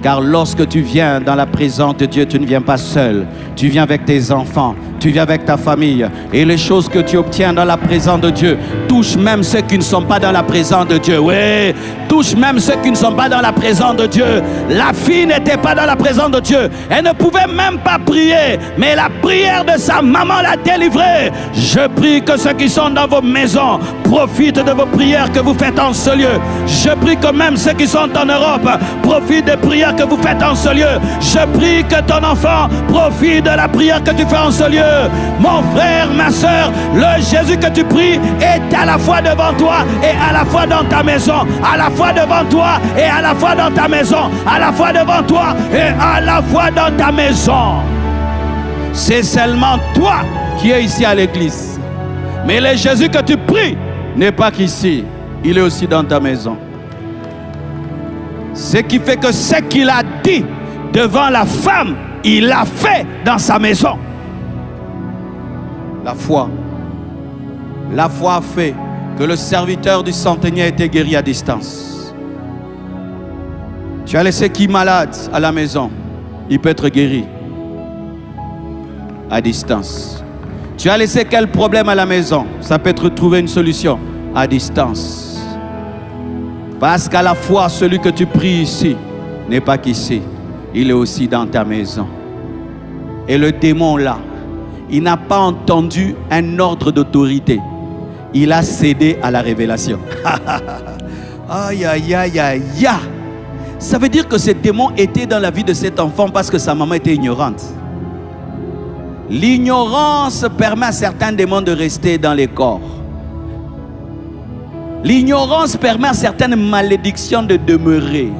Car lorsque tu viens dans la présence de Dieu, tu ne viens pas seul. Tu viens avec tes enfants. Tu viens avec ta famille. Et les choses que tu obtiens dans la présence de Dieu touchent même ceux qui ne sont pas dans la présence de Dieu. Oui, touchent même ceux qui ne sont pas dans la présence de Dieu. La fille n'était pas dans la présence de Dieu. Elle ne pouvait même pas prier. Mais la prière de sa maman l'a délivrée. Je prie que ceux qui sont dans vos maisons profitent de vos prières que vous faites en ce lieu. Je prie que même ceux qui sont en Europe profitent des prières que vous faites en ce lieu. Je prie que ton enfant profite de la prière que tu fais en ce lieu. Mon frère, ma soeur, le Jésus que tu pries est à la fois devant toi et à la fois dans ta maison. À la fois devant toi et à la fois dans ta maison. À la fois devant toi et à la fois dans ta maison. C'est seulement toi qui es ici à l'église. Mais le Jésus que tu pries n'est pas qu'ici. Il est aussi dans ta maison. Ce qui fait que ce qu'il a dit devant la femme, il l'a fait dans sa maison. La foi a fait que le serviteur du centenier a été guéri à distance. Tu as laissé qui malade à la maison? Il peut être guéri à distance. Tu as laissé quel problème à la maison? Ça peut être trouver une solution à distance. Parce qu'à la fois, celui que tu pries ici n'est pas qu'ici. Il est aussi dans ta maison. Et le démon là, il n'a pas entendu un ordre d'autorité. Il a cédé à la révélation. Aïe, aïe, aïe, aïe. Ça veut dire que ce démon était dans la vie de cet enfant parce que sa maman était ignorante. L'ignorance permet à certains démons de rester dans les corps. L'ignorance permet à certaines malédictions de demeurer.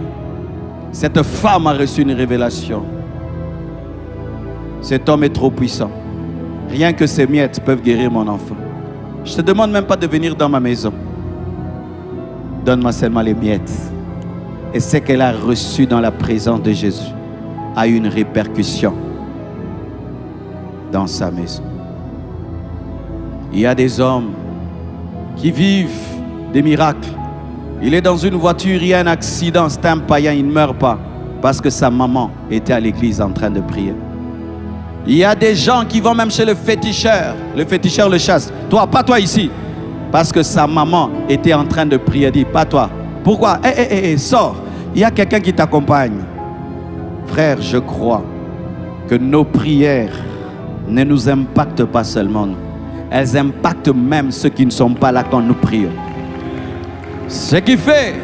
Cette femme a reçu une révélation. Cet homme est trop puissant. Rien que ces miettes peuvent guérir mon enfant. Je ne te demande même pas de venir dans ma maison. Donne-moi seulement les miettes. Et ce qu'elle a reçu dans la présence de Jésus a eu une répercussion dans sa maison. Il y a des hommes qui vivent des miracles. Il est dans une voiture, il y a un accident, c'est un païen, il ne meurt pas parce que sa maman était à l'église en train de prier. Il y a des gens qui vont même chez le féticheur le chasse. Toi, pas toi ici. Parce que sa maman était en train de prier. Dit, pas toi. Pourquoi? Sors. Il y a quelqu'un qui t'accompagne. Frère, je crois que nos prières ne nous impactent pas seulement nous. Elles impactent même ceux qui ne sont pas là quand nous prions. Ce qui fait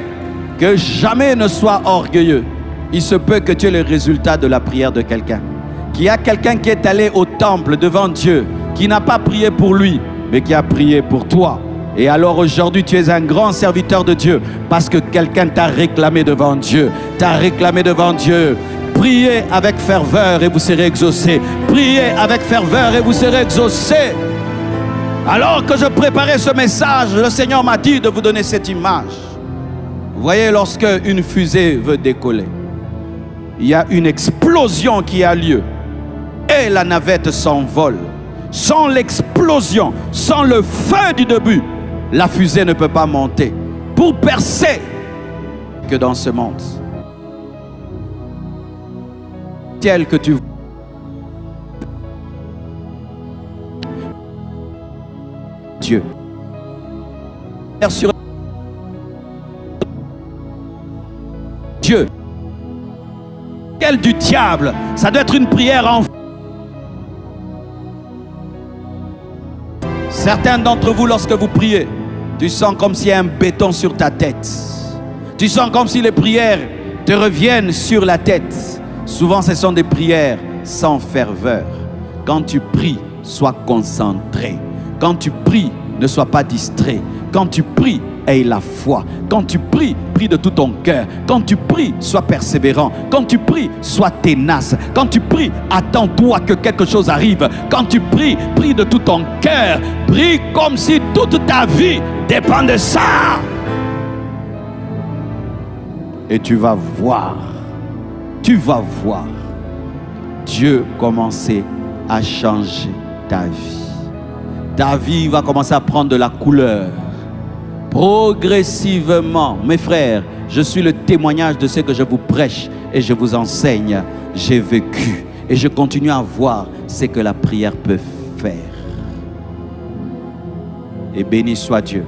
que jamais ne sois orgueilleux. Il se peut que tu aies le résultat de la prière de quelqu'un. Qu'il y a quelqu'un qui est allé au temple devant Dieu, qui n'a pas prié pour lui, mais qui a prié pour toi. Et alors aujourd'hui, tu es un grand serviteur de Dieu parce que quelqu'un t'a réclamé devant Dieu. T'a réclamé devant Dieu. Priez avec ferveur et vous serez exaucés. Priez avec ferveur et vous serez exaucés. Alors que je préparais ce message, le Seigneur m'a dit de vous donner cette image. Vous voyez, lorsque une fusée veut décoller, il y a une explosion qui a lieu. Et la navette s'envole. Sans l'explosion, sans le feu du début, la fusée ne peut pas monter. Pour percer que dans ce monde, tel que tu vois, Dieu. Sur Dieu. Quel du diable, ça doit être une prière en Certains d'entre vous, lorsque vous priez, tu sens comme s'il y a un béton sur ta tête. Tu sens comme si les prières te reviennent sur la tête. Souvent, ce sont des prières sans ferveur. Quand tu pries, sois concentré. Quand tu pries, ne sois pas distrait. Quand tu pries, aie la foi. Quand tu pries, prie de tout ton cœur. Quand tu pries, sois persévérant. Quand tu pries, sois ténace. Quand tu pries, attends-toi que quelque chose arrive. Quand tu pries, prie de tout ton cœur. Prie comme si toute ta vie dépend de ça. Et tu vas voir Dieu commencer à changer ta vie. Ta vie va commencer à prendre de la couleur. Progressivement, mes frères, je suis le témoignage de ce que je vous prêche et je vous enseigne. J'ai vécu et je continue à voir ce que la prière peut faire. Et béni soit Dieu.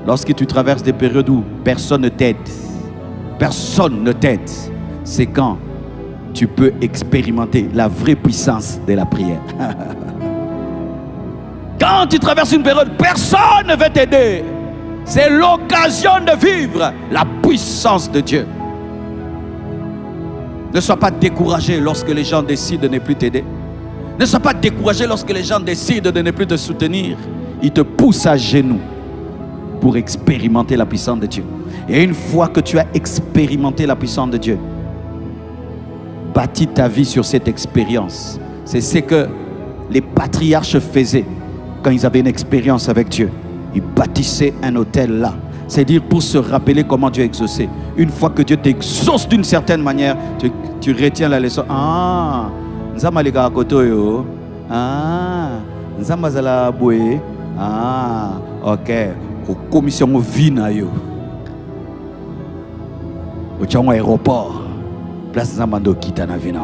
Lorsque tu traverses des périodes où personne ne t'aide, c'est quand tu peux expérimenter la vraie puissance de la prière. Quand tu traverses une période, personne ne veut t'aider. C'est l'occasion de vivre la puissance de Dieu. Ne sois pas découragé lorsque les gens décident de ne plus t'aider. Ne sois pas découragé lorsque les gens décident de ne plus te soutenir. Ils te poussent à genoux pour expérimenter la puissance de Dieu. Et une fois que tu as expérimenté la puissance de Dieu, bâtis ta vie sur cette expérience. C'est ce que les patriarches faisaient quand ils avaient une expérience avec Dieu. Ils bâtissaient un hôtel là. C'est-à-dire pour se rappeler comment Dieu exauçait. Une fois que Dieu t'exauce d'une certaine manière, tu retiens la leçon. Ah, nzama lega kotoyo. Ah, nzama zala boye. Ah, ok. Au commission au vina yo. Au tchongo aéroport. Place nzama ndo kita na vina.